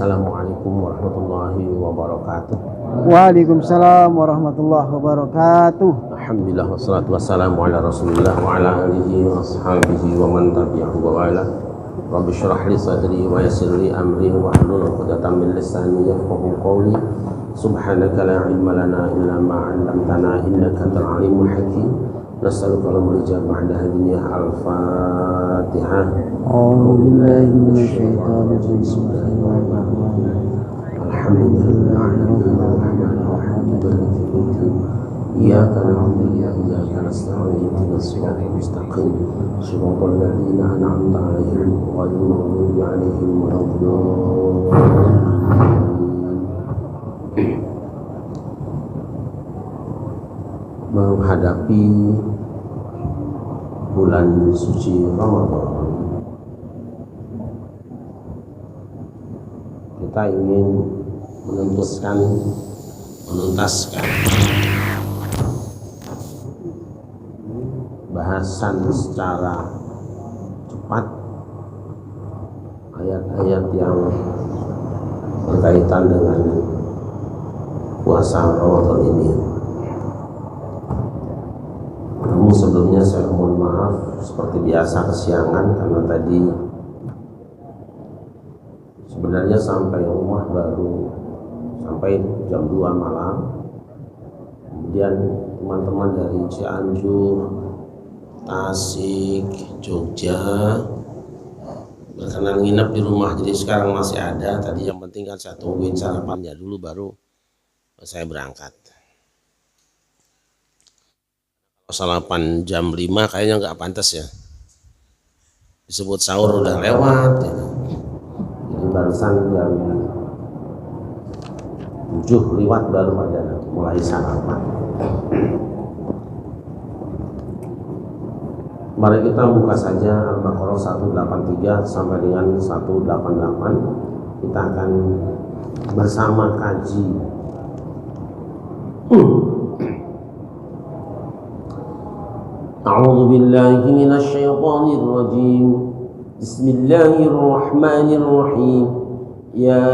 Assalamualaikum warahmatullahi wabarakatuh. Waalaikumsalam warahmatullahi wabarakatuh. Alhamdulillah wassalatu wassalamu ala Rasulillah wa ala alihi wa ashabihi wa man tabi'ahu wa wala. Rabbi shrah li sadri wa yassir li amri wa hlul 'uqdatam min lisani yafqahu qawli. Subhanaka la ilma lana illa ma 'allamtana innaka antal alimul hakim. Nas'aluka al-ijabah ba'da hadhihi al-Fatihah. A'udzu billahi minasy syaithanir rajim. Iyyaka na'budu wa iyyaka nasta'in ihdinas siratal mustaqim siratal ladzina an'amta 'alaihim ghairil maghdubi 'alaihim waladdallin. Menghadapi bulan suci Ramadan, kita ingin menuntaskan bahasan secara cepat ayat-ayat yang berkaitan dengan puasa Ramadan ini. Namun sebelumnya saya mohon maaf seperti biasa kesiangan karena tadi sebenarnya sampai rumah baru sampai jam 2 malam. Kemudian teman-teman dari Cianjur, Tasik, Jogja berkenan nginep di rumah, jadi sekarang masih ada. Tadi yang penting kan saya tungguin sarapannya dulu baru saya berangkat. Sarapan jam 5 kayaknya nggak pantas ya, disebut sahur udah lewat ya. Jadi barusan jam 7 lewat baru pada mulai sarapan. Mari kita buka saja Al-Baqarah 183 sampai dengan 188. Kita akan bersama kaji. A'udzu billahi minasy syaithanir rajim. Bismillahirrahmanirrahim. Ya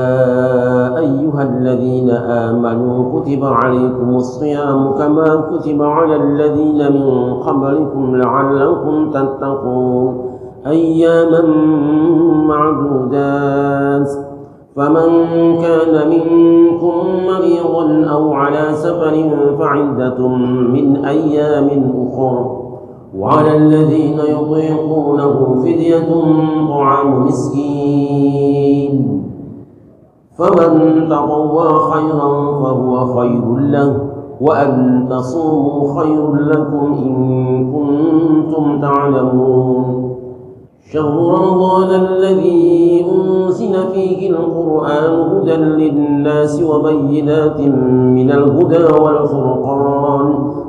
ayyuhalladzina amanu kutiba 'alaikumus shiyamu kama kutiba 'alal ladzina min qablikum la'allakum tattaqun. Ayyaman ma'dudat. Faman kana minkum maridan aw 'ala safarin fa'iddatun min ayyamin ukhra. وعلى الذين يطيقونه فدية طعام مسكين فمن تطوع خيرا فهو خير له وأن تصوموا خير لكم إن كنتم تعلمون شهر رمضان الذي أنزل فيه القرآن هدى للناس وبينات من الهدى والفرقان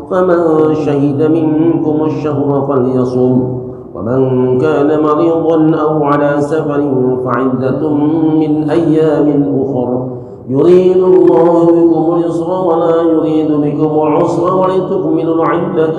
فمن شهد منكم الشهر فليصم ومن كان مريضا أو على سفر فعدة من أيام أخر يريد الله بكم اليسر ولا يريد بكم العسر ولتكملوا العدة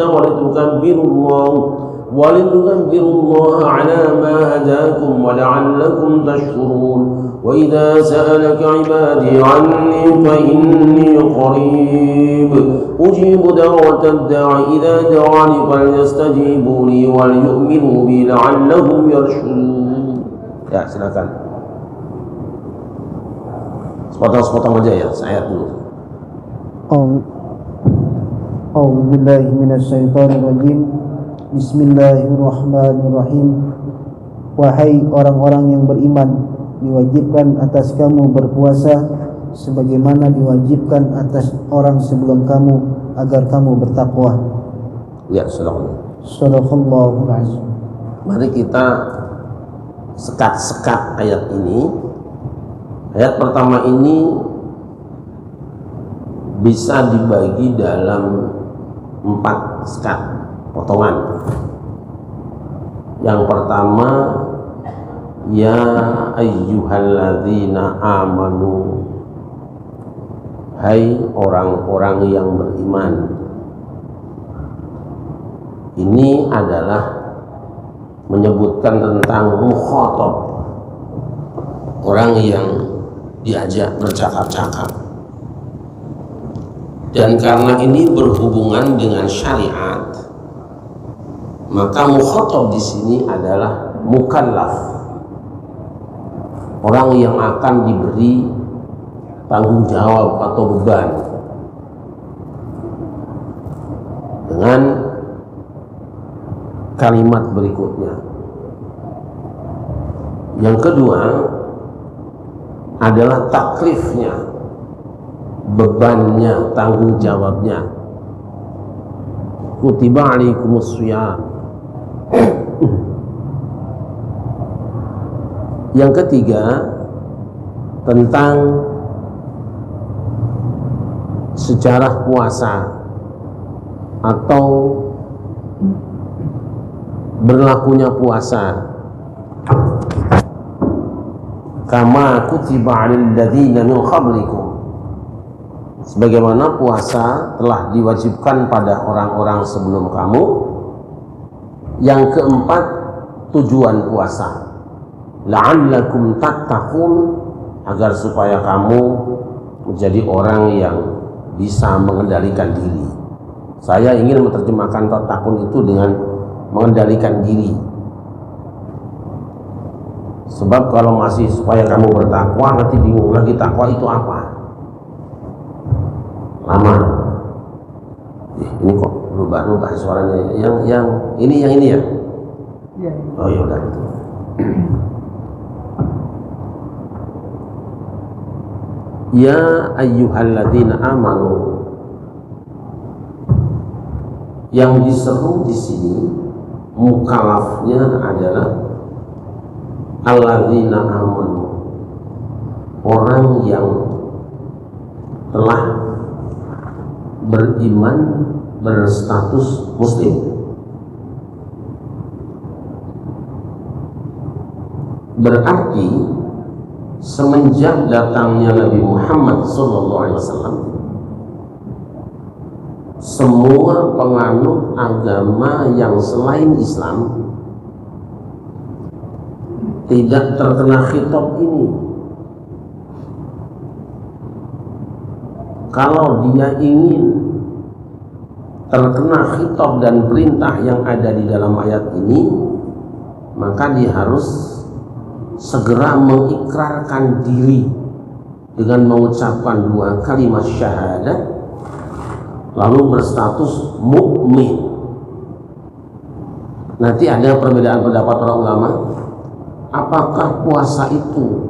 ولتكبروا الله على ما هداكم ولعلكم تشكرون وإذا سألك عبادي عني فإني قريب أجيب دعوة الداع إذا دعاني فليستجيبوا لي وليؤمنوا بي لعلهم يرشدون. Ya, silakan. Sepotong-sepotong aja ya, ayat dulu. A'udzu billahi minasy syaithanir rajim. Bismillahirrahmanirrahim. Wahai orang-orang yang beriman, diwajibkan atas kamu berpuasa sebagaimana diwajibkan atas orang sebelum kamu agar kamu bertakwa. Ya, Shadaqallahul azim. Mari kita sekat-sekat ayat ini. Ayat pertama ini bisa dibagi dalam 4 sekat potongan. Yang pertama, ya ayyuhalladzina amanu, hai orang-orang yang beriman. Ini adalah menyebutkan tentang mukhatab, orang yang diajak bercakap-cakap. Dan karena ini berhubungan dengan syariat, maka mukhatab di sini adalah mukallaf, orang yang akan diberi tanggung jawab atau beban dengan kalimat berikutnya. Yang kedua adalah taklifnya, bebannya, tanggung jawabnya. Kutiba alaikumus shiyam. Yang ketiga tentang sejarah puasa atau berlakunya puasa. Kama kutiba 'alal ladzina min qablikum, sebagaimana puasa telah diwajibkan pada orang-orang sebelum kamu. Yang keempat, tujuan puasa, la'allakum tattaqun, agar supaya kamu menjadi orang yang bisa mengendalikan diri. Saya ingin menerjemahkan tattaqun itu dengan mengendalikan diri. Sebab kalau masih supaya kamu bertakwa, nanti bingung lagi takwa itu apa. Lama. Ini kok berubah suaranya. Yang ini ya. Iya. Oh ya udah itu. Ya ayyuhalladzina amanu. Yang diseru di sini mukallafnya adalah alladzina amanu, orang yang telah beriman, berstatus muslim. Berarti semenjak datangnya Nabi Muhammad SAW, semua penganut agama yang selain Islam tidak terkena khitab ini. Kalau dia ingin terkena khitab dan perintah yang ada di dalam ayat ini, maka dia harus segera mengikrarkan diri dengan mengucapkan 2 kalimat syahadat, lalu berstatus mukmin. Nanti ada perbedaan pendapat para ulama, apakah puasa itu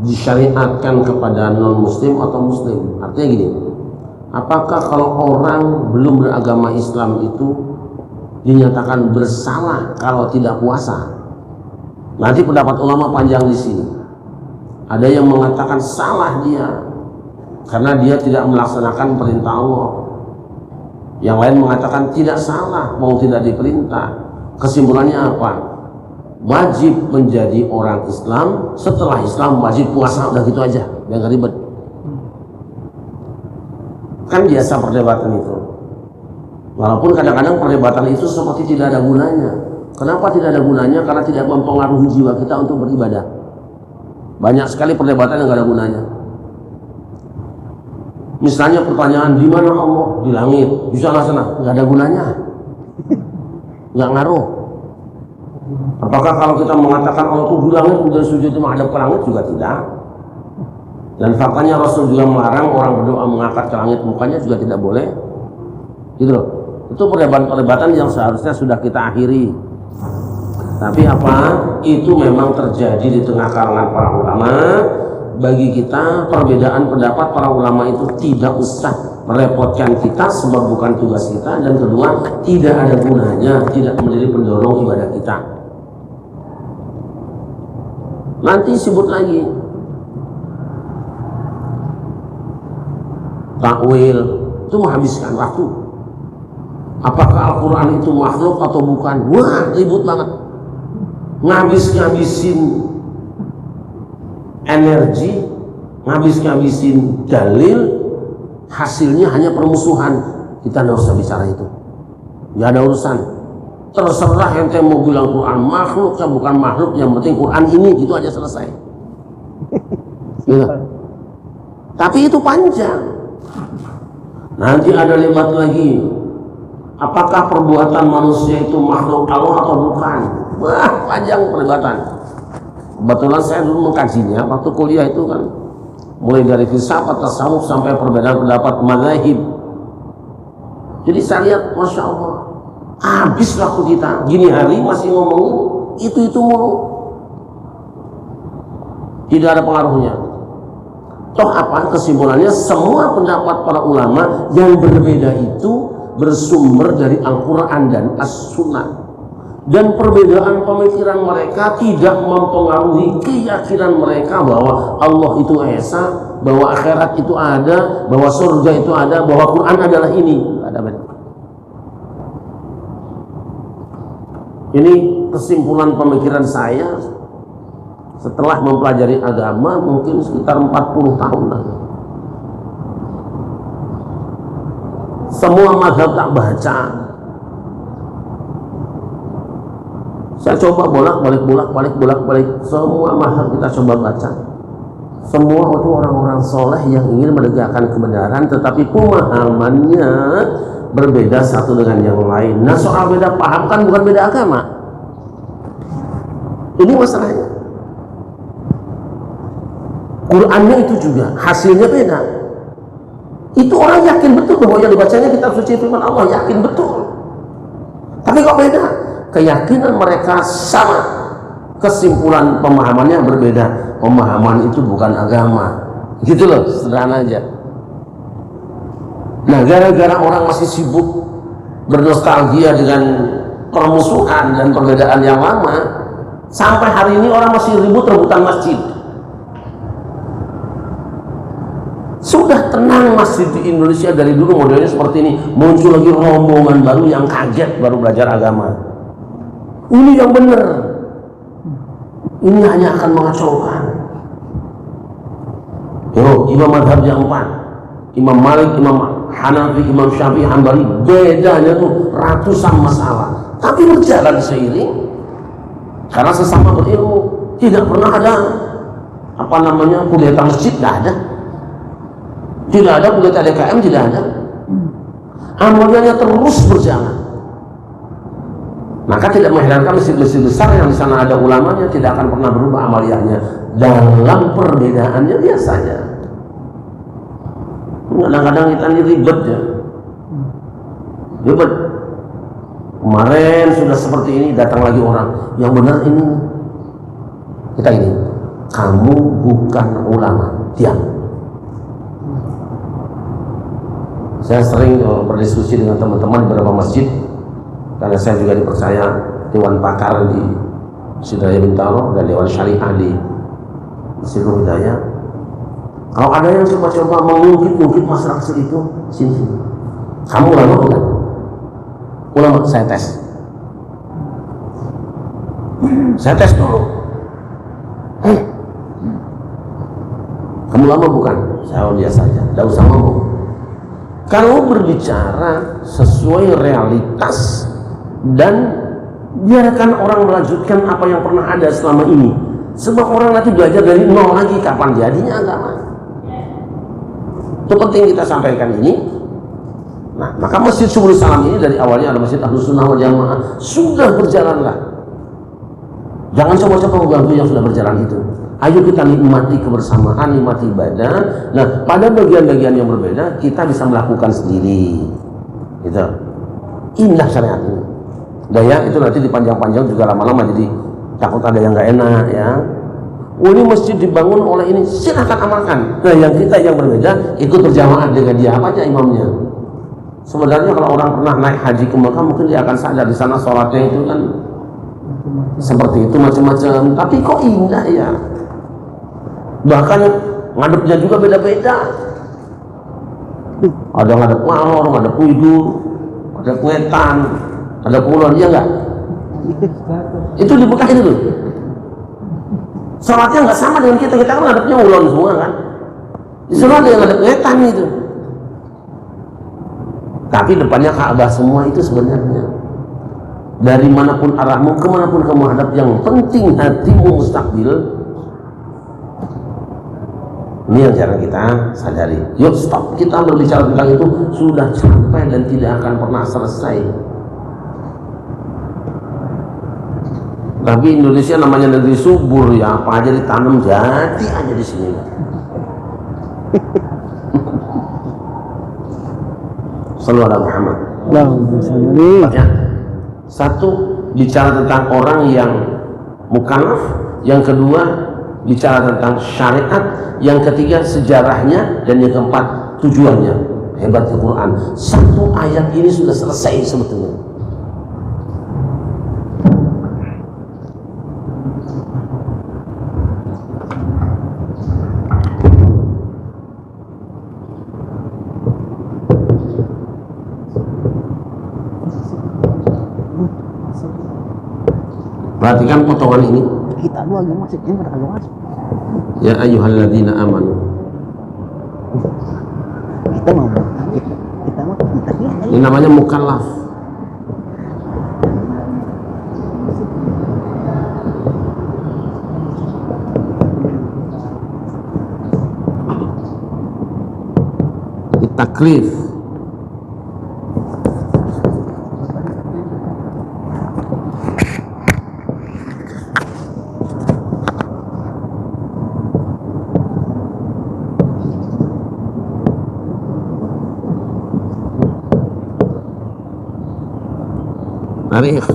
disyariatkan kepada non muslim atau muslim. Artinya gini, apakah kalau orang belum beragama Islam itu dinyatakan bersalah kalau tidak puasa? Nanti pendapat ulama panjang di sini. Ada yang mengatakan salah dia karena dia tidak melaksanakan perintah Allah. Yang lain mengatakan tidak salah, mau tidak diperintah. Kesimpulannya apa? Wajib menjadi orang Islam, setelah Islam wajib puasa, udah gitu aja, biar gak ribet. Kan biasa perdebatan itu. Walaupun kadang-kadang perdebatan itu seperti tidak ada gunanya. Kenapa tidak ada gunanya? Karena tidak mempengaruhi jiwa kita untuk beribadah. Banyak sekali perdebatan yang gak ada gunanya. Misalnya pertanyaan, di mana Allah? Di langit. Di sana-sana, gak ada gunanya, gak ngaruh. Apakah kalau kita mengatakan Allah itu di langit, kemudian sujud itu menghadap ke langit? Juga tidak. Dan faktanya Rasul juga melarang orang berdoa mengangkat ke langit mukanya, juga tidak boleh. Gitu loh. Itu perdebatan-perdebatan yang seharusnya sudah kita akhiri. Tapi apa? Itu memang terjadi di tengah kalangan para ulama. Bagi kita perbedaan pendapat para ulama itu tidak usah merepotkan kita, sebab bukan tugas kita, dan kedua tidak ada gunanya, tidak menjadi pendorong ibadah kita. Nanti sebut lagi takwil, itu menghabiskan waktu. Apakah Al-Quran itu makhluk atau bukan? Wah, ribut banget. Ngabis-ngabisin energi, ngabis-ngabisin dalil, hasilnya hanya permusuhan. Kita nggak usah bicara itu, nggak ada urusan. Terserah ente mau bilang Quran makhluk atau bukan makhluk, yang penting Quran ini, itu aja selesai. Gitu. Tapi itu panjang. Nanti ada debat lagi. Apakah perbuatan manusia itu makhluk Allah atau bukan? Wah, panjang perdebatan. Kebetulan saya dulu mengkajinya waktu kuliah itu kan, mulai dari filsafat, tasawuf sampai perbedaan pendapat mazhab. Jadi saya lihat, masya Allah, habis waktu kita. Gini hari masih ngomongin itu mulu. Tidak ada pengaruhnya. Toh apa kesimpulannya? Semua pendapat para ulama yang berbeda itu bersumber dari Al-Quran dan As-Sunnah, dan perbedaan pemikiran mereka tidak mempengaruhi keyakinan mereka bahwa Allah itu esa, bahwa akhirat itu ada, bahwa surga itu ada, bahwa Quran adalah ini. Ada beda. Ini kesimpulan pemikiran saya setelah mempelajari agama mungkin sekitar 40 tahun lagi. Semua mazhab tak baca. Saya coba bolak-balik semua mazhab kita coba baca. Semua itu orang-orang soleh yang ingin menegakkan kebenaran, tetapi pemahamannya berbeda satu dengan yang lain. Nah, soal beda paham kan bukan beda agama. Ini masalahnya. Qurannya itu juga hasilnya beda. Itu orang yakin betul bahwa yang dibacanya kitab suci firman Allah, yakin betul. Tapi kok beda? Keyakinan mereka sama, kesimpulan pemahamannya berbeda. Pemahaman itu bukan agama. Gitu loh, sederhana aja. Nah, gara-gara orang masih sibuk bernostalgia dengan permusuhan dan perbedaan yang lama, sampai hari ini orang masih ribut rebutan masjid. Sudah tenang masjid di Indonesia dari dulu modelnya seperti ini, muncul lagi rombongan baru yang kaget baru belajar agama. Ini yang benar. Ini hanya akan mengacaukan. Yo, imam madhab yang 4, Imam Malik, Imam Hanafi, Imam Syafi'i, Hambali, bedanya tuh ratusan masalah, tapi berjalan seiring karena sesama berilmu. Tidak pernah ada apa namanya kudeta masjid, tidak ada. Tidak ada kudeta DKM, tidak ada. Amalnya terus berjalan. Maka tidak mengherankan masjid-masjid besar yang di sana ada ulamanya tidak akan pernah berubah amaliyahnya dalam perbedaannya biasanya. Kadang-kadang kita ini ribet ya. Ribet. Kemarin sudah seperti ini, datang lagi orang yang benar ini. Kita ini, kamu bukan ulama, diam. Saya sering berdiskusi dengan teman-teman di beberapa masjid, karena saya juga dipercaya Dewan Pakar di Masjid Raya Bintaro dan Dewan Syariah di Masjid Hidayah. Kalau ada yang coba-coba mengungkit masalah kecil itu, sini. Kamu ulama bukan? Ulama, saya tes. Saya tes dulu. Kamu ulama bukan? Saya biasa saja, tidak usah ngomong. Kalau berbicara sesuai realitas dan biarkan orang melanjutkan apa yang pernah ada selama ini. Sebab orang nanti belajar dari nol lagi, kapan jadinya agama. Itu penting kita sampaikan ini. Nah, maka Masjid Subul Salam ini dari awalnya ada Masjid Ahlus Sunnah wal Jamaah, sudah berjalanlah. Jangan coba-coba mengganggu yang sudah berjalan itu. Ayo kita nikmati kebersamaan, nikmati ibadah. Nah, pada bagian-bagian yang berbeda kita bisa melakukan sendiri. Gitu. Indah syariat ini. Daya itu nanti dipanjang-panjang juga lama-lama jadi takut ada yang nggak enak ya. Oh, ini masjid dibangun oleh ini, silahkan amalkan. Nah, yang kita yang berbeda ikut berjamaah dengan dia, apa aja imamnya. Sebenarnya kalau orang pernah naik haji ke Mekah mungkin dia akan sadar di sana sholatnya itu kan seperti itu macam-macam. Tapi kok indah ya. Bahkan ngadepnya juga beda-beda. Ada ngadep Malor, ngadep Widul, ada Wetan, ada Kulon, iya enggak? Itu di Mekah itu tuh. Sholatnya nggak sama dengan kita kan ngadepnya Ulon semua kan. Di sana ada yang ngadep Wetan itu. Tapi depannya Ka'bah semua itu sebenarnya. Dari manapun arahmu, kemanapun kamu hadap, yang penting hatimu mustakbil. Ini yang jarang kita sadari. Yuk stop, kita berbicara tentang itu sudah sampai dan tidak akan pernah selesai. Tapi Indonesia namanya negeri subur ya, apa aja ditanam jadi aja di sini. Sallallahu alaihi Muhammad. Ya. Satu, bicara tentang orang yang mukallaf. Yang kedua, bicara tentang syariat. Yang ketiga, sejarahnya. Dan yang keempat, tujuannya. Hebatnya Quran. Satu ayat ini sudah selesai sebetulnya. Perhatikan potongan ini. Kita dua yang masuk, yang kagak masuk. Ya ayyuhalladzina amanu. Kita mau kita mau kita Ini namanya mukallaf. Taklif. Tarikh.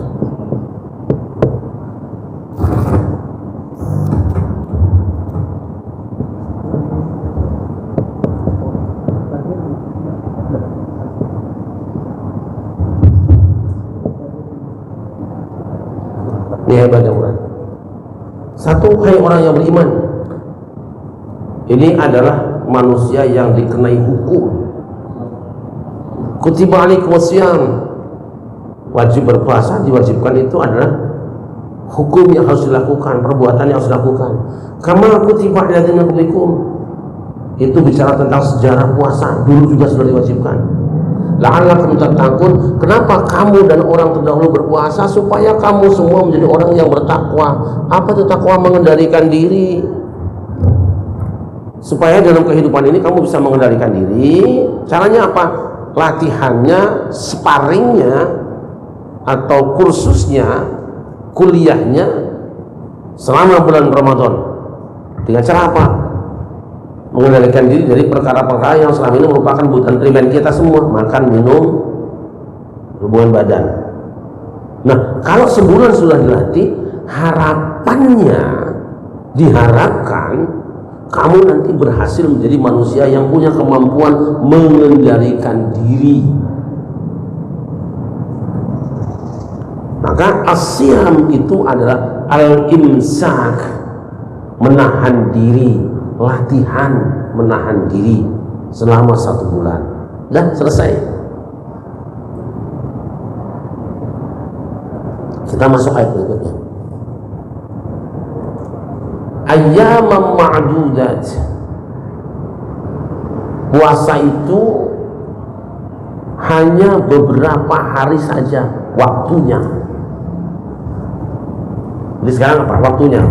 Ini hebatnya Quran. Satu, hai orang yang beriman. Ini adalah manusia yang dikenai hukum. Kutiba alaikumus syiyam. Wajib berpuasa, diwajibkan itu adalah hukum yang harus dilakukan, perbuatan yang harus dilakukan. Kama kutiba alal ladzina qablikum. Itu bicara tentang sejarah puasa, dulu juga sudah diwajibkan. La'allakum tattaqun. Kenapa kamu dan orang terdahulu berpuasa? Supaya kamu semua menjadi orang yang bertakwa. Apa itu takwa? Mengendalikan diri. Supaya dalam kehidupan ini kamu bisa mengendalikan diri. Caranya apa? Latihannya, sparringnya, atau kursusnya, kuliahnya selama bulan Ramadan. Dengan cara apa? Mengendalikan diri dari perkara-perkara yang selama ini merupakan kebutuhan primer kita semua, makan, minum, hubungan badan. Nah, kalau sebulan sudah dilatih, harapannya, diharapkan kamu nanti berhasil menjadi manusia yang punya kemampuan mengendalikan diri. Maka asyam itu adalah al-imsak, menahan diri, latihan menahan diri selama 1 bulan. Dan selesai. Kita masuk ayat berikutnya. Ayyamam ma'dudat. Puasa itu hanya beberapa hari saja waktunya. Jadi sekarang apa waktunya?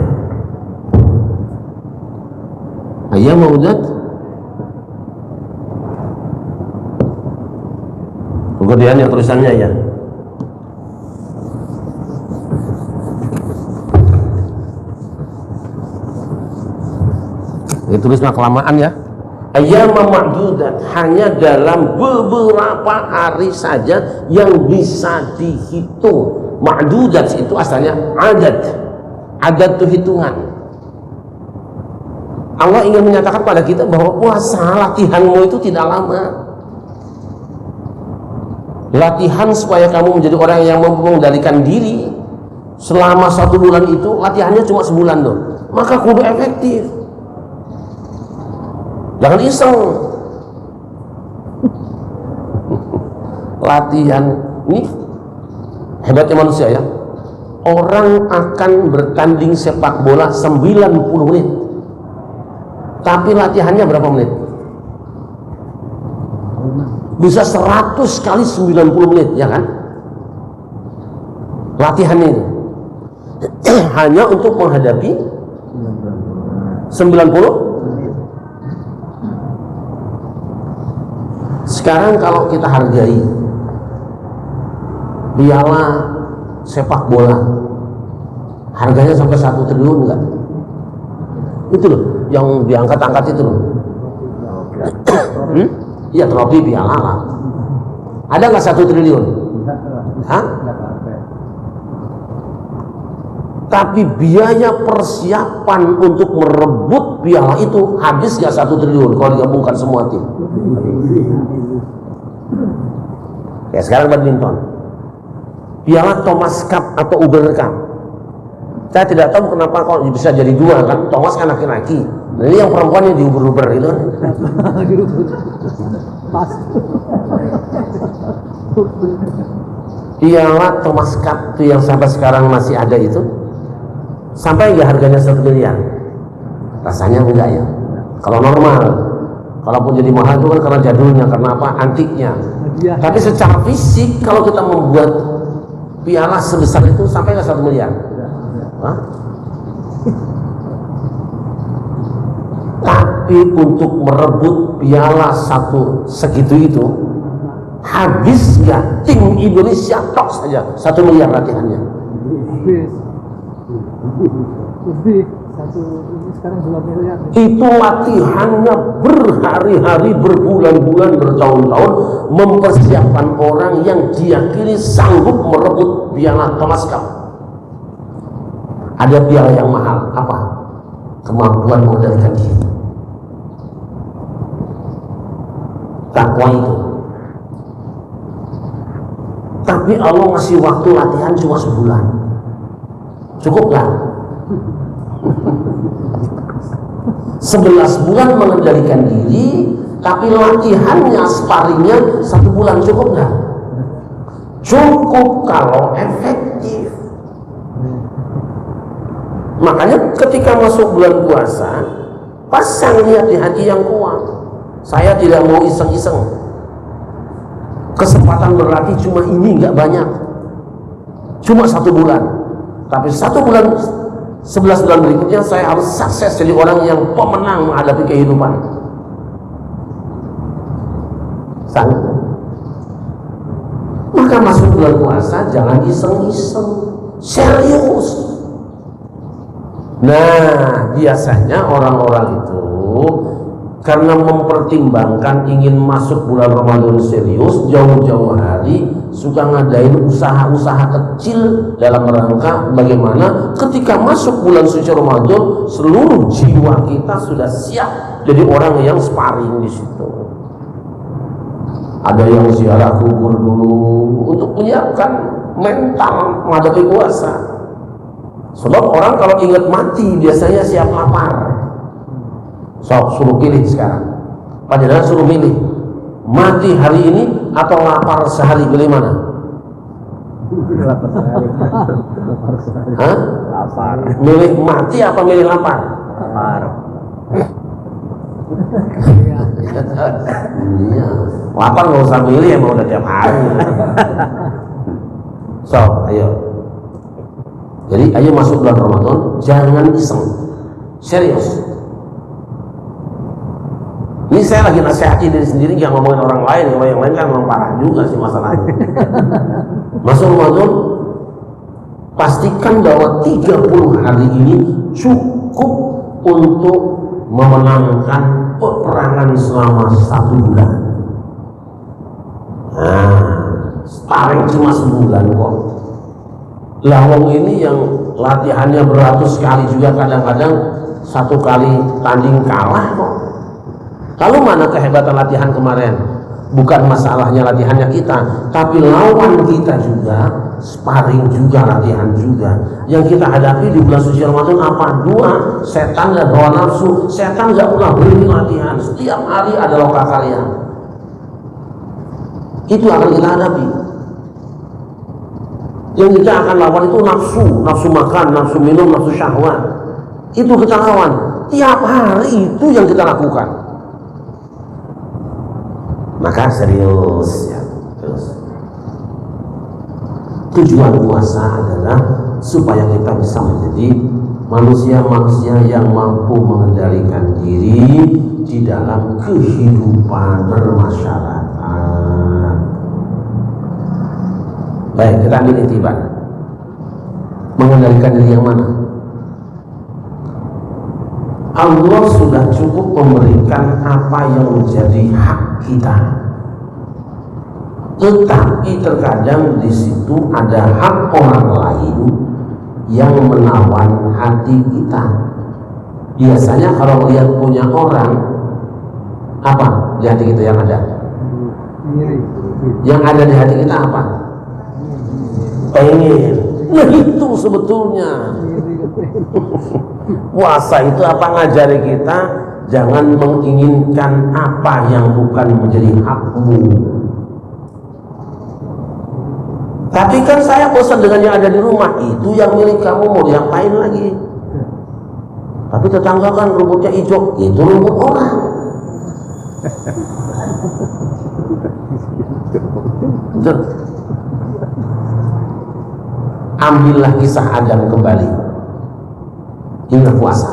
Ayyam ma'dudat. Kemudian yang tulisannya ya. Tulisnya kelamaan ya. Ayyam ma'dudat, hanya dalam beberapa hari saja yang bisa dihitung. Ma'dudat itu asalnya adat. Adat itu hitungan. Allah ingin menyatakan pada kita bahwa puasa latihanmu itu tidak lama. Latihan supaya kamu menjadi orang yang mampu mengendalikan diri selama 1 bulan itu latihannya cuma sebulan loh. Maka kudu efektif. Jangan iseng. Latihan ini hebatnya manusia ya. Orang akan bertanding sepak bola 90 menit. Tapi latihannya berapa menit? Bisa 100 kali 90 menit, ya kan? Latihannya itu hanya untuk menghadapi 90 Sekarang kalau kita hargai piala sepak bola, harganya sampai 1 triliun enggak? Itu loh, yang diangkat-angkat itu loh. Iya, trofi piala lah. Ada nggak 1 triliun? Hah? Tapi biaya persiapan untuk merebut piala itu habis nggak 1 triliun kalau digabungkan semua tim? Ya sekarang badminton, piala Thomas Cup atau Uber Cup. Saya tidak tahu kenapa kok bisa jadi 2 kan? Thomas kan laki-laki, nah, ini yang perempuan yang diuber-uber itu. Piala Thomas Cup itu yang sampai sekarang masih ada itu, sampai nggak harganya 1 miliar? Rasanya enggak ya. Kalau normal, kalaupun jadi mahal itu kan karena jadulnya, karena apa? Antiknya. Tapi secara fisik kalau kita membuat piala sebesar itu sampai nggak 1 miliar? Hah? Tapi untuk merebut piala segitu itu habis nggak tim Indonesia tok saja 1 miliar latihannya? Lebih sekarang 2 miliar. Itu latihannya berhari-hari, berbulan-bulan, bertahun-tahun mempersiapkan orang yang diyakini sanggup merebut piala Thomas Cup. Ada piala yang mahal, apa? Kemampuan mengendalikan diri. Takwa itu. Tapi Allah ngasih waktu latihan cuma sebulan. Cukup nggak? 11 bulan mengendalikan diri, tapi latihannya, sparringnya 1 bulan, cukup nggak? Cukup kalau efektif. Makanya ketika masuk bulan puasa, pasang niat di hati yang kuat. Saya tidak mau iseng-iseng. Kesempatan berlatih cuma ini, nggak banyak. Cuma 1 bulan. Tapi 1 bulan, 11 bulan berikutnya saya harus sukses jadi orang yang pemenang menghadapi kehidupan. Sanggup. Maka masuk bulan puasa jangan iseng-iseng, serius. Nah, biasanya orang-orang itu karena mempertimbangkan ingin masuk bulan Ramadan serius, jauh-jauh hari suka ngadain usaha-usaha kecil dalam rangka bagaimana ketika masuk bulan suci Ramadan seluruh jiwa kita sudah siap jadi orang yang sparring di situ. Ada yang ziarah kubur dulu untuk menyiapkan mental menghadapi puasa. Sebab orang kalau ingat mati biasanya siap lapar. Suruh pilih sekarang. Padahal suruh milih mati hari ini atau lapar sehari, pilih mana? Hah? Lapar. Milih mati apa milih lapar? Lapar. Iya. Lapar nggak usah milih, emang udah tiap hari. So, ayo. Jadi ayo masuk bulan Ramadan, jangan iseng, serius. Ini saya lagi nasihati diri sendiri, nggak ngomongin orang lain. Kalau yang lain kan memang parah juga sih masalahnya. Masuk Ramadan, pastikan bahwa 30 hari ini cukup untuk memenangkan peperangan selama 1 bulan. Nah, sparring cuma sebulan kok. Lawang ini yang latihannya beratus kali juga kadang-kadang 1 kali tanding kalah kok. Lalu mana kehebatan latihan kemarin? Bukan masalahnya latihannya kita, tapi lawan kita juga, sparring juga, latihan juga. Yang kita hadapi di bulan suci Ramadan apa? 2, setan dan hawa nafsu. Setan gak pernah berhenti latihan, setiap hari ada lokakarya. Itu akan kita hadapi. Yang kita akan lawan itu nafsu, nafsu makan, nafsu minum, nafsu syahwat. Itu kita lawan. Tiap hari itu yang kita lakukan. Maka serius ya, terus. Tujuan puasa adalah supaya kita bisa menjadi manusia-manusia yang mampu mengendalikan diri di dalam kehidupan bermasyarakat. Baik, kita ambil itibar. Mengendalikan diri yang mana? Allah sudah cukup memberikan apa yang menjadi hak kita. Tetapi terkadang di situ ada hak orang lain yang menawan hati kita. Biasanya kalau lihat punya orang, apa di hati kita yang ada? Yang ada di hati kita apa? Pengen. Nah itu sebetulnya. Puasa itu apa ngajari kita? Jangan menginginkan apa yang bukan menjadi hakmu. Tapi kan saya bosan dengan yang ada di rumah. Itu yang milik kamu, mau diapain lagi? Tapi tetangga kan rumputnya hijau. Itu rumput orang. Ambillah kisah Adam kembali. Ingat puasa.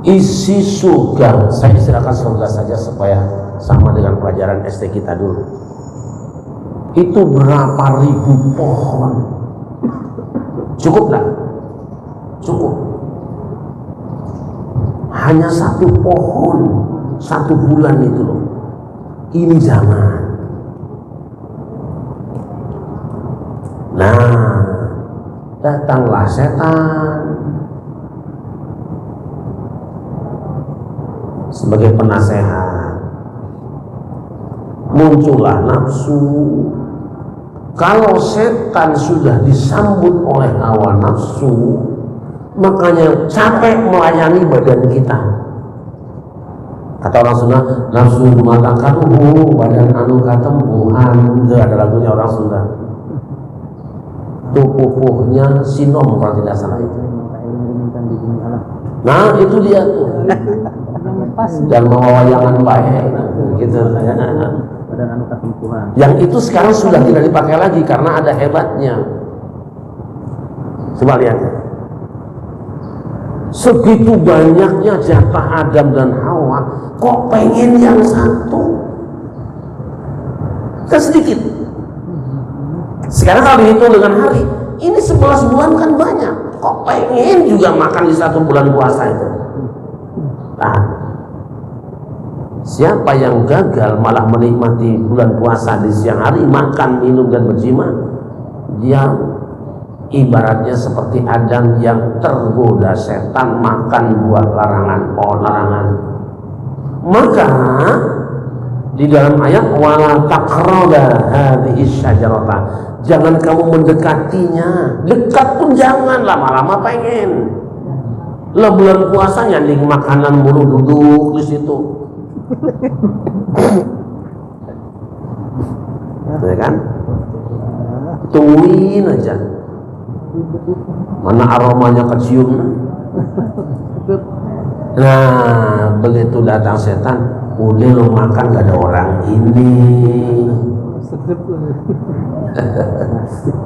Isi surga, saya istilahkan surga saja supaya sama dengan pelajaran SD kita dulu. Itu berapa ribu pohon? Cukup tak? Cukup. Hanya satu pohon, 1 bulan itu loh. Ini zaman. Nah, datanglah setan sebagai penasehat. Muncullah nafsu. Kalau setan sudah disambut oleh hawa nafsu, makanya capek melayani badan kita. Kata orang Sunda, nafsu matangkan badan anu katempuhan. Itu ada lagunya orang Sunda. Pupuhnya sinom kalau tidak salah itu. Nah itu dia tuh. Dan mewayangan baik gitu. Yang itu sekarang sudah tidak dipakai lagi karena ada hebatnya. Coba lihat. Segitu banyaknya jatah Adam dan Hawa, kok pengen yang satu? Kan sedikit. Sekarang kalau dihitung dengan hari, ini 11 bulan kan banyak. Kok pengen juga makan di 1 bulan puasa itu? Nah, siapa yang gagal malah menikmati bulan puasa di siang hari, makan, minum, dan berjima, dia ibaratnya seperti Adam yang tergoda setan makan buah larangan, pohon larangan. Maka di dalam ayat wala taqraba hadhihi syajarata, jangan kamu mendekatinya. Dekat pun jangan, lama-lama pengen. Lah bulan puasa nyanding makanan mulu, duduk di situ. Ya kan? Tungguin aja. Mana aromanya kecium. Nah, begitu datang setan, udah lo makan gak ada orang ini.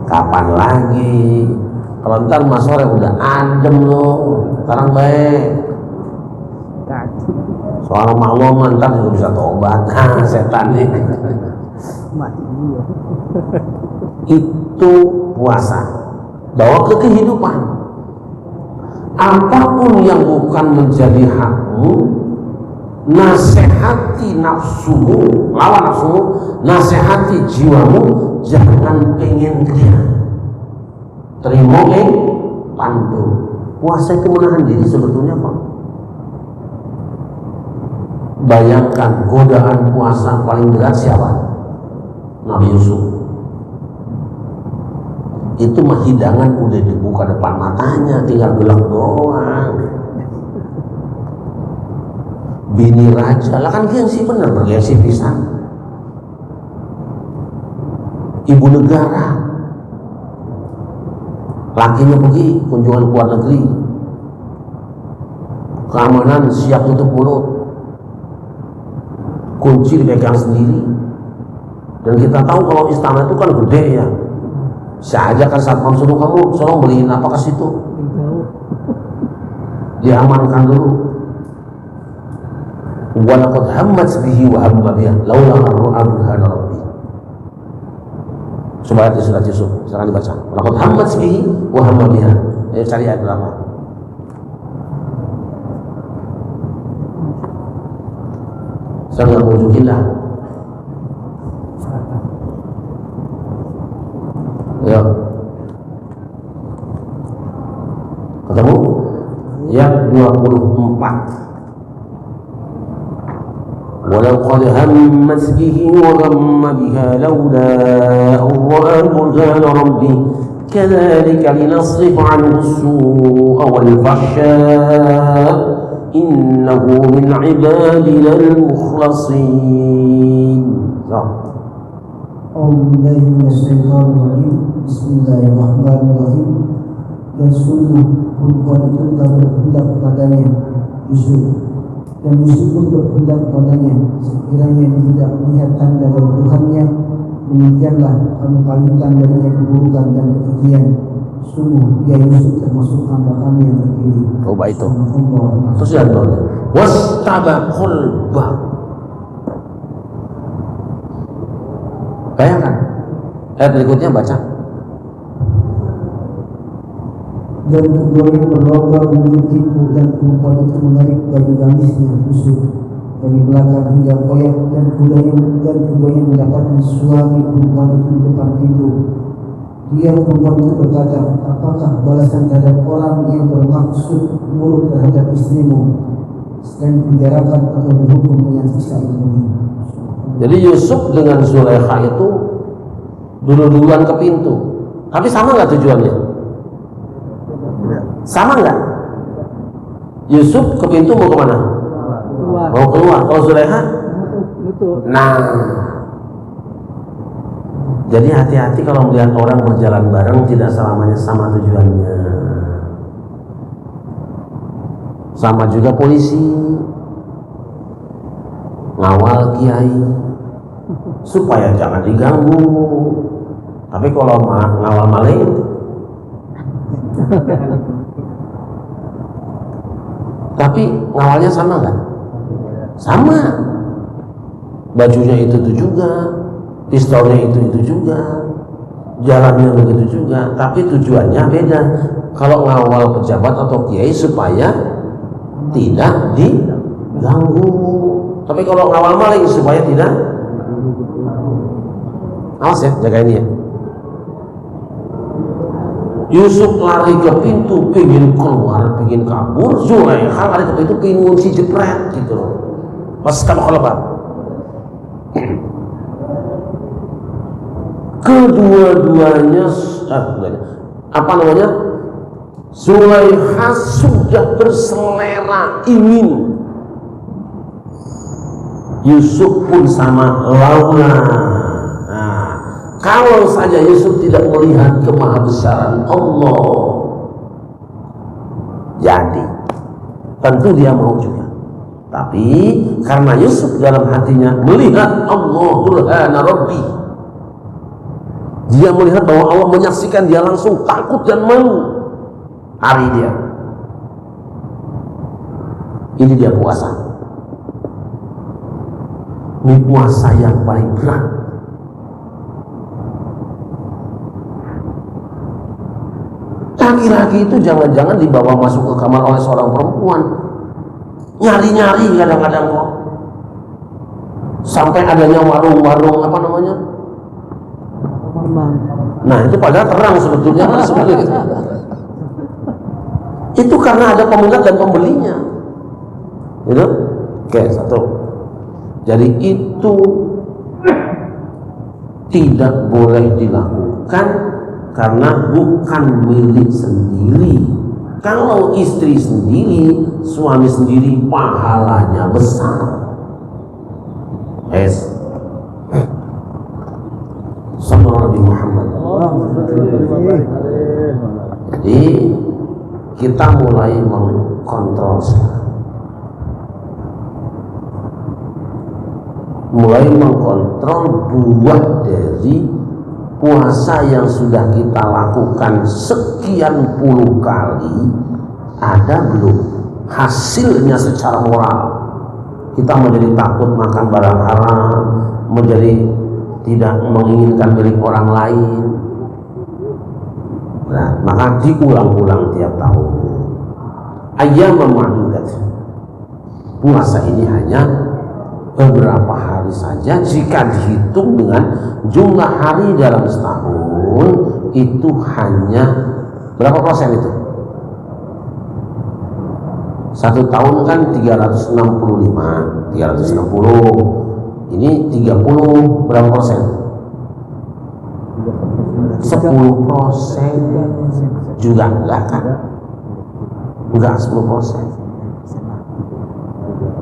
Kapan lagi? Kalau ntar mas sore udah adem lo. Sekarang baik. Soal makluman ntar juga bisa tobat. Nah, setan ini. Itu puasa. Bawa ke kehidupan. Apapun yang bukan menjadi hakmu, nasihati nafsumu, lawan nafsumu, nasihati jiwamu, jangan pengen dia. Terima pandu. Puasa itu menahan diri sebetulnya Pak. Bayangkan godaan puasa paling berat siapa? Nabi Yusuf. Itu mah hidangan udah dibuka depan matanya, tinggal gelak doang. Bini raja, lah kan gengsi bener, bergengsi pisan. Ibu negara, lakinya pergi kunjungan ke luar negeri, keamanan siap tutup mulut, kunci dipegang sendiri. Dan kita tahu kalau istana itu kan gede ya. Saya aja kan saat suruh kamu, soalnya beliin apa ke situ, diamankan dulu. Walaqad hammat bihi wa hamma biha laula an ra'a burhana rabbi. Coba di surat Yusuf, silakan dibaca. Laqad hammat bihi wa hamma biha. Ayo cari ayat berapa? Saya nggak mau tunjukin lah. Ya. Ketemu? Yang 24. ولقد همت به وغم بها لولا أن رأى برهان ربه كذلك لنصرف عنه السوء والفحشاء إنه من عبادنا المخلصين. Bismillahirrahmanirrahim. Dan sungguh perempuan itu telah berkehendak kepadanya Yusuf, dan Yusuf pun berkehendak kepadanya sekiranya dia tidak melihat tanda dari Tuhannya, demikianlah kamu palingkan darinya keburukan dan kekejian. Sungguh dia Yusuf termasuk hamba kami yang terpilih. Coba itu. Terus ya tuh. Wastabaqul bab. Bayangkan. Ayat berikutnya baca. Dan keduanya berlomba menuju pintu, dan perempuan itu menarik baju gamisnya Yusuf dari belakang hingga koyak, dan keduanya mendapati suami perempuan itu di depan pintu. Dia perempuan itu berkata, apakah balasan terhadap orang yang bermaksud buruk terhadap istrimu selain penjarakan atau dihukum dengan siksa ini? Jadi Yusuf dengan Zulaikha itu dulu-duluan ke pintu. Tapi sama nggak tujuannya? Sama nggak? Yusuf ke pintu mau kemana? Mau keluar. Kalau Zulaikha? Nah, jadi hati-hati kalau melihat orang berjalan bareng, tidak selamanya sama tujuannya. Sama juga polisi ngawal kiai supaya jangan diganggu. Tapi kalau ngawal maling, tapi ngawalnya sama kan? Sama. Bajunya itu juga, pistolnya itu juga, jalannya begitu juga, tapi tujuannya beda. Kalau ngawal pejabat atau kiai supaya tidak diganggu, tapi kalau ngawal maling supaya tidak. Awas ya, jaga ini ya. Yusuf lari ke pintu, pengen keluar, pengen kabur. Zulaikha lari ke pintu, pengen ngunci jepret gitu loh. Pas kalau kedua-duanya apa namanya? Zulaikha sudah berselera ingin. Yusuf pun sama laula. Nah, kalau saja Yusuf tidak melihat kemahabesaran Allah, jadi tentu dia mau juga. Tapi karena Yusuf dalam hatinya melihat Allah burhana Rabbi, dia melihat bahwa Allah menyaksikan dia langsung, takut dan malu. Hari dia, ini dia puasa. Ini puasa yang paling berat. Laki-laki itu jangan-jangan dibawa masuk ke kamar oleh seorang perempuan, nyari-nyari kadang-kadang kok, sampai adanya warung-warung apa namanya. Nah itu padahal terang sebetulnya. Itu karena ada peminat dan pembelinya. Gitu? Oke, satu. Jadi itu tidak boleh dilakukan karena bukan milik sendiri. Kalau istri sendiri, suami sendiri, pahalanya besar. Sallallahu Nabi Muhammad. Jadi kita mulai mengkontrol sekarang. Mulai mengkontrol buah dari puasa yang sudah kita lakukan sekian puluh kali, ada belum hasilnya secara moral? Kita menjadi takut makan barang haram, menjadi tidak menginginkan milik orang lain. Nah, maka diulang-ulang tiap tahun. Ayyaman ma'dudat. Puasa ini hanya beberapa hari saja. Jika dihitung dengan jumlah hari dalam setahun, itu hanya berapa persen itu? 1 tahun kan 365, 360. Ini 30 berapa persen? 10% juga enggak kan? Enggak 10%.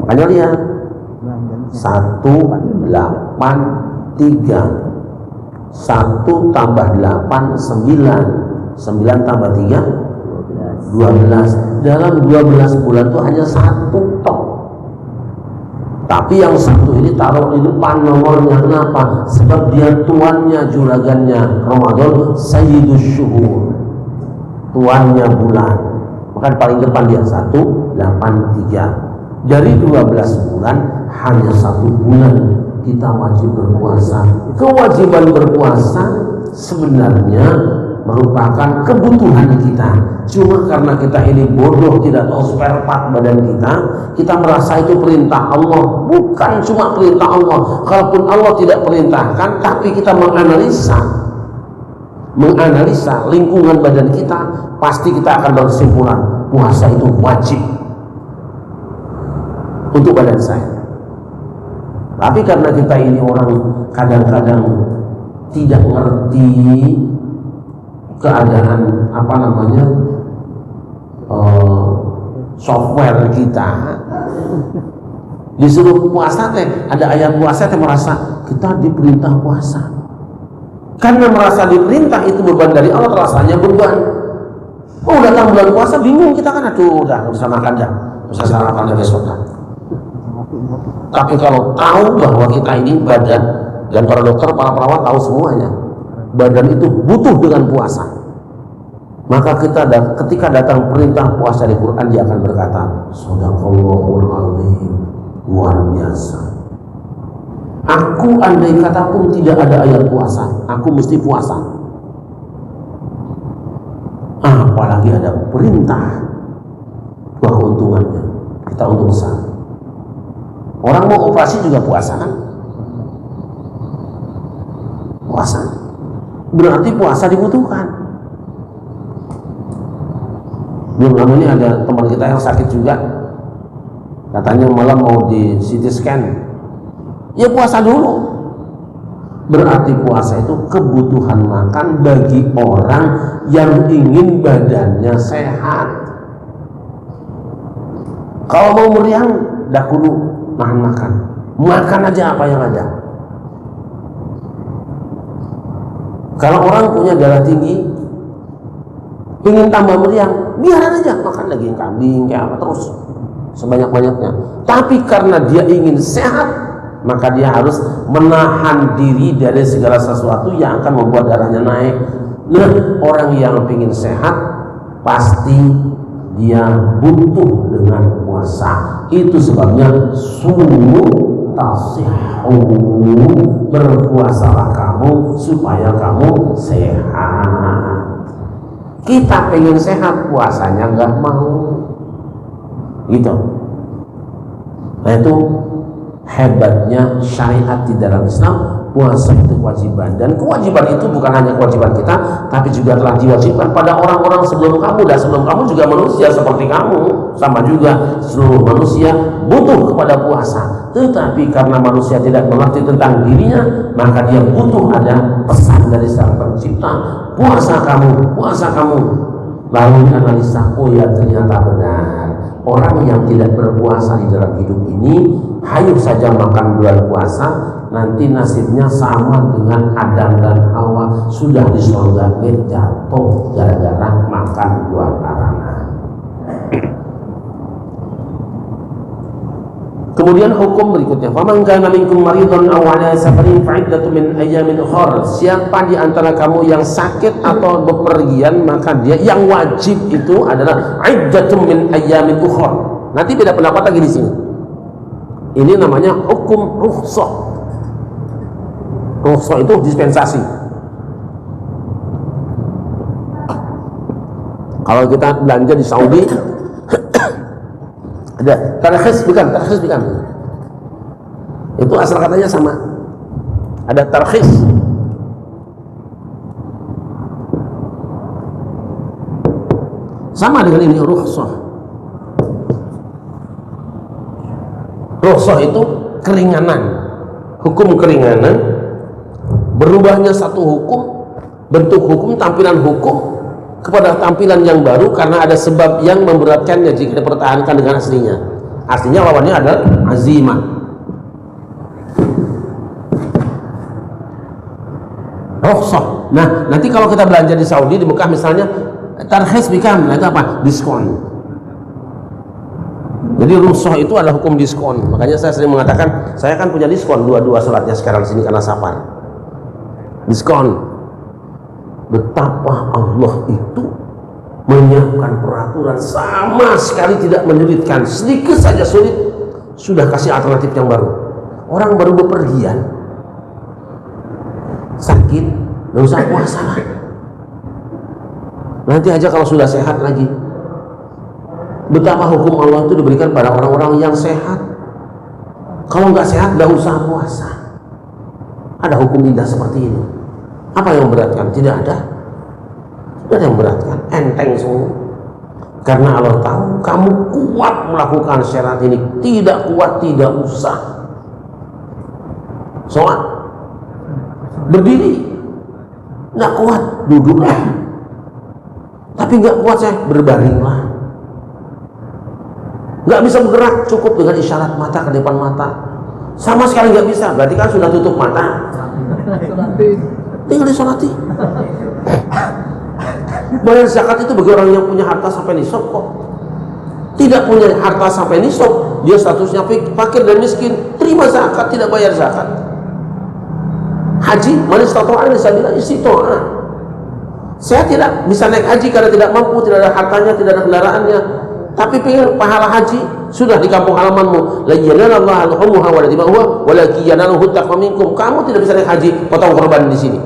Hanya lihat 1, 8, 3 1 tambah 8, 9 9 tambah 3, 12. Dalam 12 bulan itu hanya 1 tok. Tapi yang satu ini taruh di depan nomornya. Kenapa? Sebab dia tuannya, juragannya Ramadan, Sayyidus Syuhur, tuannya bulan. Maka paling depan dia 1, 8, 3. Dari 12 bulan hanya 1 bulan kita wajib berpuasa. Kewajiban berpuasa sebenarnya merupakan kebutuhan kita. Cuma karena kita ini bodoh, tidak tahu spare part badan kita merasa itu perintah Allah. Bukan cuma perintah Allah. Kalaupun Allah tidak perintahkan, tapi kita menganalisa lingkungan badan kita, pasti kita akan berkesimpulan puasa itu wajib untuk badan saya. Tapi karena kita ini orang kadang-kadang tidak ngerti keadaan software kita, disuruh puasa teh, ada ayat puasa teh merasa kita diperintah puasa. Karena merasa diperintah itu beban dari Allah, rasanya beban. Oh, datang bulan puasa bingung kita kan, aduh udah bisa makan dah, bisa sarapan dah besok kan. Tapi kalau tahu bahwa kita ini badan, dan para dokter, para perawat tahu semuanya, badan itu butuh dengan puasa. Maka ketika datang perintah puasa di Quran, dia akan berkata, Shadaqallahul Azim, luar biasa. Aku andai kata pun tidak ada ayat puasa, aku mesti puasa. Apalagi ada perintah, keuntungannya kita untung besar. Orang mau operasi juga puasa kan? Puasa. Berarti puasa dibutuhkan. Belum lama ini ada teman kita yang sakit juga. Katanya malam mau di CT scan. Ya puasa dulu. Berarti puasa itu kebutuhan makan bagi orang yang ingin badannya sehat. Kalau mau meriang, dah kudu nahan makan aja apa yang ada. Kalau orang punya darah tinggi, ingin tambah meriang, biaran aja makan daging kambing kayak apa terus sebanyak-banyaknya. Tapi karena dia ingin sehat, maka dia harus menahan diri dari segala sesuatu yang akan membuat darahnya naik. Nah, orang yang ingin sehat pasti dia butuh dengan puasa. Itu sebabnya sumu tasihhu, berpuasalah kamu supaya kamu sehat. Kita pengen sehat, puasanya nggak mau, gitu. Nah itu hebatnya syariat di dalam Islam. Puasa itu kewajiban, dan kewajiban itu bukan hanya kewajiban kita, tapi juga telah diwajibkan pada orang-orang sebelum kamu, dan sebelum kamu juga manusia seperti kamu, sama juga seluruh manusia butuh kepada puasa. Tetapi karena manusia tidak mengerti tentang dirinya, maka dia butuh ada pesan dari Sang Pencipta, puasa kamu, puasa kamu. Lalu analisa, oh ya ternyata benar, orang yang tidak berpuasa di dalam hidup ini, hayu saja makan bulan puasa, nanti nasibnya sama dengan Adam dan Hawa, sudah di surga jatuh gara-gara makan buah larangan. Kemudian hukum berikutnya, faman kana minkum maridun aw ala safarin fa iddatun min ayyamin ukhra. Siapa di antara kamu yang sakit atau bepergian, maka dia yang wajib itu adalah iddatun min ayyamin ukhra. Nanti beda pendapat lagi di sini. Ini namanya hukum rukhsah. Rukhsah itu dispensasi. Kalau kita belanja di Saudi ada tarkhis bukan. Itu asal katanya sama. Ada tarkhis. Sama dengan ini rukhsah. Rukhsah itu keringanan, hukum keringanan, berubahnya satu hukum, bentuk hukum, tampilan hukum kepada tampilan yang baru karena ada sebab yang memberatkannya jika dipertahankan dengan aslinya. Aslinya lawannya adalah azimah. Rukhsah. Nah, nanti kalau kita belanja di Saudi, di Mekah misalnya, tarkhis bikam, itu apa? Diskon. Jadi rukhsah itu adalah hukum diskon. Makanya saya sering mengatakan, saya kan punya diskon dua-dua sholatnya sekarang sini karena safar. Diskon. Betapa Allah itu menyiapkan peraturan sama sekali tidak menyulitkan, sedikit saja sulit sudah kasih alternatif yang baru. Orang baru bepergian sakit nggak usah puasa lah, nanti aja kalau sudah sehat lagi. Betapa hukum Allah itu diberikan pada orang-orang yang sehat. Kalau nggak sehat nggak usah puasa. Ada hukum indah seperti ini. Apa yang memberatkan? Tidak ada. Tidak ada yang memberatkan. Enteng semua. Karena Allah tahu kamu kuat melakukan syarat ini. Tidak kuat, tidak usah. Sholat. Berdiri. Nggak kuat, duduklah. Tapi nggak kuat saya, berbaringlah. Nggak bisa bergerak, cukup dengan isyarat mata ke depan mata. Sama sekali nggak bisa, berarti kan sudah tutup mata. Tinggal disolati. Bayar zakat itu bagi orang yang punya harta sampai nisab kok. Tidak punya harta sampai nisab, dia statusnya fakir dan miskin, terima zakat, tidak bayar zakat. Haji, man istata'a ilaihi sabila, istita'ah. Saya tidak bisa naik haji karena tidak mampu, tidak ada hartanya, tidak ada kendaraannya. Tapi pengen pahala haji, sudah di kampung halamanmu. La yanalallahu al-humuha wa la dima'uha walakin yanaluhu taqwa minkum. Kamu tidak bisa naik haji, potong korban di sini.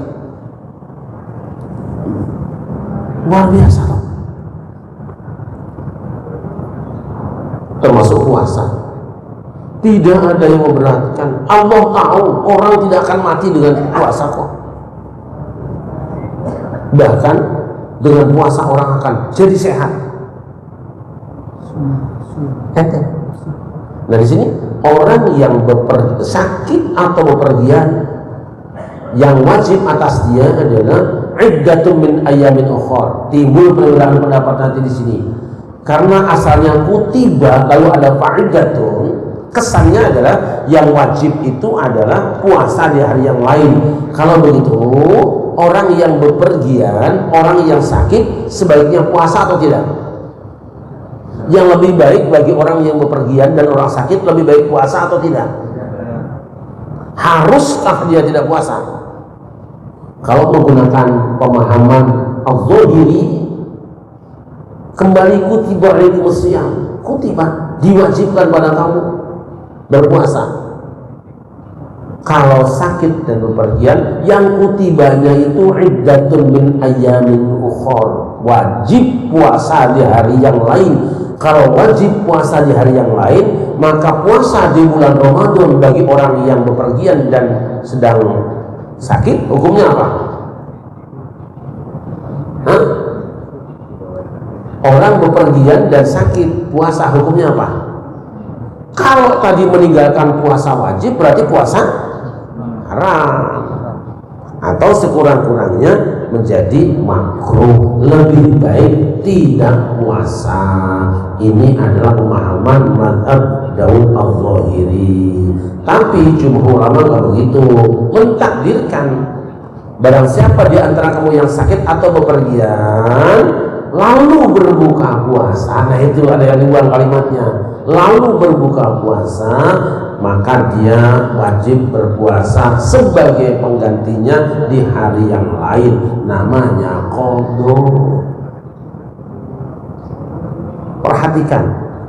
Luar biasa loh. Termasuk puasa. Tidak ada yang memberatkan. Allah tahu orang tidak akan mati dengan puasa kok. Bahkan dengan puasa orang akan jadi sehat. Nah di sini orang yang sakit atau bepergian, yang wajib atas dia adalah iddatun min ayamin ukhar. Timbul perbedaan pendapat nanti di sini. Karena asalnya kutiba, lalu ada fa'iddatun, kesannya adalah yang wajib itu adalah puasa di hari yang lain. Kalau begitu, orang yang bepergian, orang yang sakit sebaiknya puasa atau tidak? Yang lebih baik bagi orang yang bepergian dan orang sakit lebih baik puasa atau tidak? Haruskah dia tidak puasa? Kalau menggunakan pemahaman al-Zahiri, kembali kutiba alaikumus shiyam, kutiba, diwajibkan pada kamu berpuasa. Kalau sakit dan bepergian, yang kutibanya itu iddatun min ayamin ukhar, wajib puasa di hari yang lain. Kalau wajib puasa di hari yang lain, maka puasa di bulan Ramadan bagi orang yang bepergian dan sedang sakit, hukumnya apa? Hah? Orang bepergian dan sakit, puasa hukumnya apa? Kalau tadi meninggalkan puasa wajib, berarti puasa haram, atau sekurang-kurangnya menjadi makruh, lebih baik tidak puasa. Ini adalah pemahaman mazhab Daud al-Zahiri. Tapi jumhur ulama nggak begitu, mentakdirkan barang siapa di antara kamu yang sakit atau bepergian lalu berbuka puasa. Nah itu ada yang dibuang kalimatnya, lalu berbuka puasa, maka dia wajib berpuasa sebagai penggantinya di hari yang lain, namanya qadha. Perhatikan,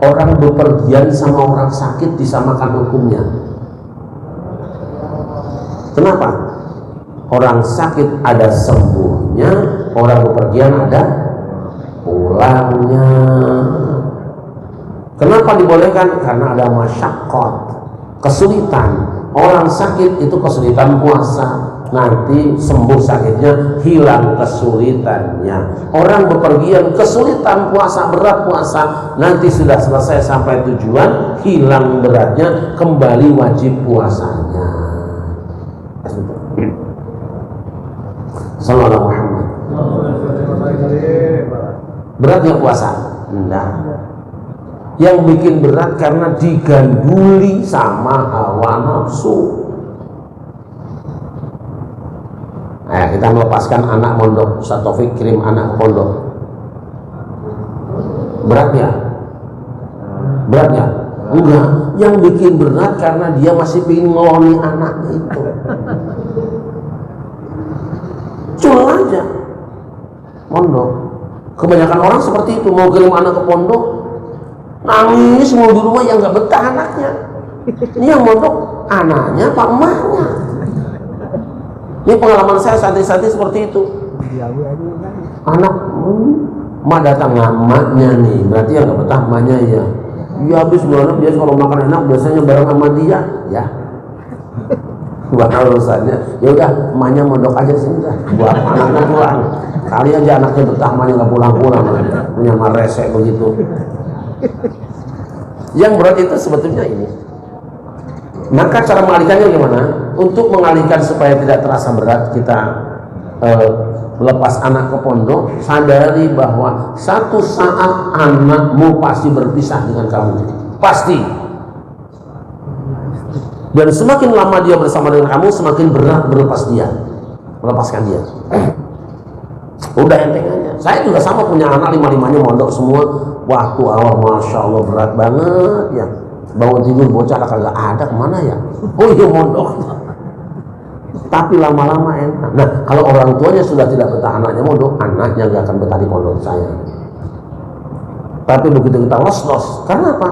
orang bepergian sama orang sakit disamakan hukumnya. Kenapa? Orang sakit ada sembuhnya, orang bepergian ada pulangnya. Kenapa dibolehkan? Karena ada masyaqqat, kesulitan. Orang sakit itu kesulitan puasa, nanti sembuh sakitnya, hilang kesulitannya. Orang bepergian kesulitan puasa, berat puasa, nanti sudah selesai sampai tujuan, hilang beratnya, kembali wajib puasanya. Sallallahu Muhammad. Beratnya puasa? Enggak. Yang bikin berat karena diganduli sama hawa nafsu. Kita melepaskan anak mondok, Ustaz Taufik kirim anak ke pondok. Beratnya? Beratnya? Enggak. Yang bikin berat karena dia masih ingin ngeloni anaknya itu. Cuma aja mondok. Kebanyakan orang seperti itu, mau kirim anak ke pondok, nangis mau di rumah, yang nggak betah anaknya. Ini yang mondok anaknya apa emaknya? Ini pengalaman saya santri-santri seperti itu. Anak emak datang emaknya nih, berarti yang nggak betah emaknya ya. Iya, habis bulan dia kalau makan enak biasanya bareng sama dia, ya. Buat urusannya, ya udah emaknya mondok aja sini dah, buat anaknya pulang. Kali aja anaknya betah, emaknya nggak pulang-pulang, punya resek begitu. Yang berat itu sebetulnya ini. Maka cara mengalihkannya gimana? Untuk mengalihkan supaya tidak terasa berat, kita lepas anak ke pondok, sadari bahwa satu saat anakmu pasti berpisah dengan kamu, pasti. Dan semakin lama dia bersama dengan kamu, semakin berat melepaskan dia. Udah enteng aja. Saya juga sama, punya anak 5-5-nya mondok semua. Waktu awal masya Allah berat banget ya. Bangun tidur bocah kagak ada, kemana ya? Oh iya mondok. Tapi lama-lama enak. Nah, kalau orang tuanya sudah tidak betah anaknya mondok, anaknya nggak akan betah di pondok saya. Tapi begitu kita los-los, karena apa?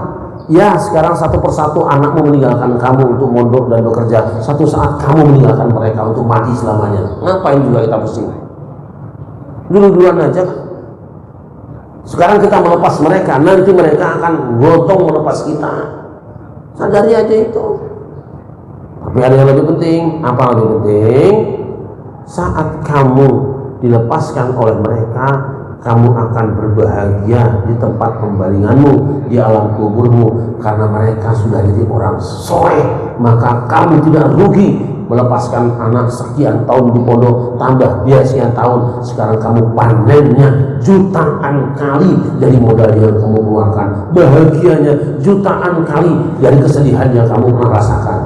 Ya sekarang satu persatu anakmu meninggalkan kamu untuk mondok dan bekerja. Satu saat kamu meninggalkan mereka untuk mati selamanya. Ngapain juga kita pusing? Dulu-duluan aja. Sekarang kita melepas mereka, nanti mereka akan gotong melepas kita. Sadari aja itu. Tapi ada yang lebih penting. Apa lebih penting? Saat kamu dilepaskan oleh mereka, kamu akan berbahagia di tempat pembalinganmu, di alam kuburmu, karena mereka sudah jadi orang soleh. Maka kamu tidak rugi melepaskan anak sekian tahun di pondok, tambah dia sekian tahun, sekarang kamu panennya jutaan kali dari modal yang kamu keluarkan, bahagianya jutaan kali dari kesedihan yang kamu merasakan.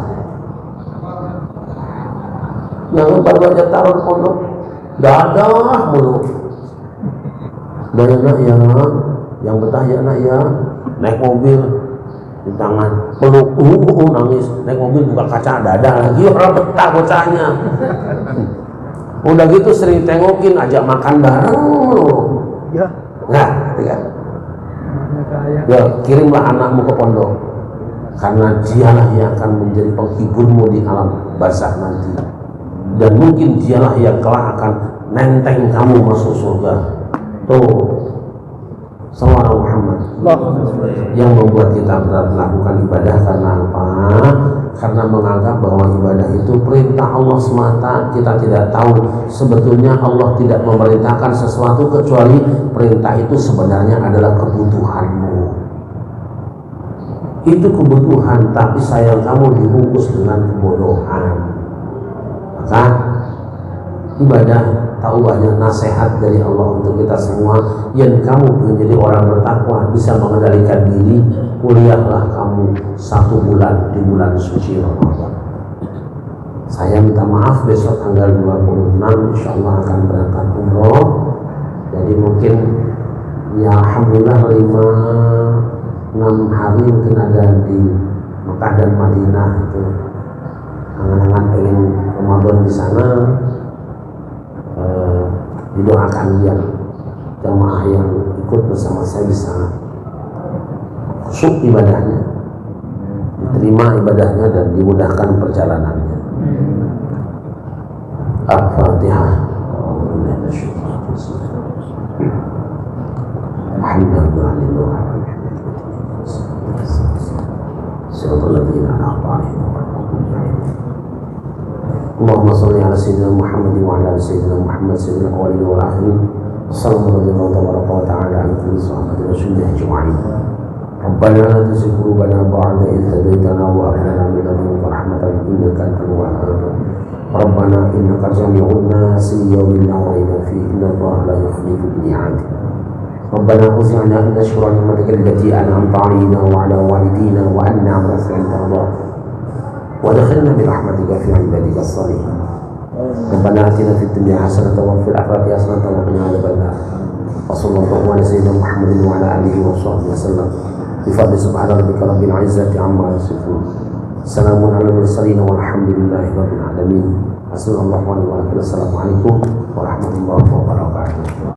Yang baru aja taruh di pondok, dadah mulu. Dan anak ya, yang betah ya anak ya, naik mobil di tangan, peluk, nangis, naik mobil buka kaca dada lagi, orang betah bocahnya. Udah gitu sering tengokin, ajak makan bareng loh. Ya. Nah, ya. Ya, kirimlah anakmu ke pondok, karena dialah yang akan menjadi penghiburmu di alam barzakh nanti. Dan mungkin dialah yang kelak akan nenteng kamu masuk surga. Tuh, Sallallahu Muhammad. Yang membuat kita berat melakukan ibadah karena apa? Karena menganggap bahwa ibadah itu perintah Allah semata. Kita tidak tahu sebetulnya Allah tidak memerintahkan sesuatu kecuali perintah itu sebenarnya adalah kebutuhanmu. Itu kebutuhan, tapi sayang kamu dibungkus dengan kebodohan. Maka ibadah, tahu banyak nasihat dari Allah untuk kita semua. Yang kamu menjadi orang bertakwa, bisa mengendalikan diri, kuliahlah kamu 1 bulan di bulan suci Ramadan. Saya minta maaf, besok tanggal 26 insya Allah akan berangkat umroh. Jadi mungkin ya alhamdulillah 5-6 hari mungkin ada di Mekah dan Madinah itu. Angan-angan pengen Ramadan di sana. Didoakan biar jamaah yang ikut bersama saya bisa khusyuk ibadahnya, diterima ibadahnya dan dimudahkan perjalanannya. Al-Fatihah. Alhamdulillah. Allahumma salli ala sayyidina Muhammad wa ala ali sayyidina Muhammad sayyidina awwalin wal akhirin. Sallallahu wa ta'ala ala kulli sahabati rasulillah ajma'in. Rabbana la tuzigh qulubana ba'da idh hadaytana wa hab lana min ladunka rahmatan innaka antal wahhab. Rabbana innaka jami'un nasi yawmin la rayba fihi inna Allaha la yukhlifu al-mi'ad. ربنا أوزعنا أن نشكر نعمتك التي أنعمت علينا وعلى والدينا وأن نعمل فعل ترضاه ودخلنا برحمتك في عبادك الصالحين. ربنا آتنا في الدنيا حسنة وفي الآخرة حسنة وقنا عذاب النار. وصلى الله على سيدنا محمد وعلى آله وصحبه وسلم بفضل سبحان ربك رب العزة عما يصفون. سلام على المرسلين والحمد لله رب العالمين. حسبنا الله ونعم الوكيل. السلام عليكم ورحمة الله وبركاته.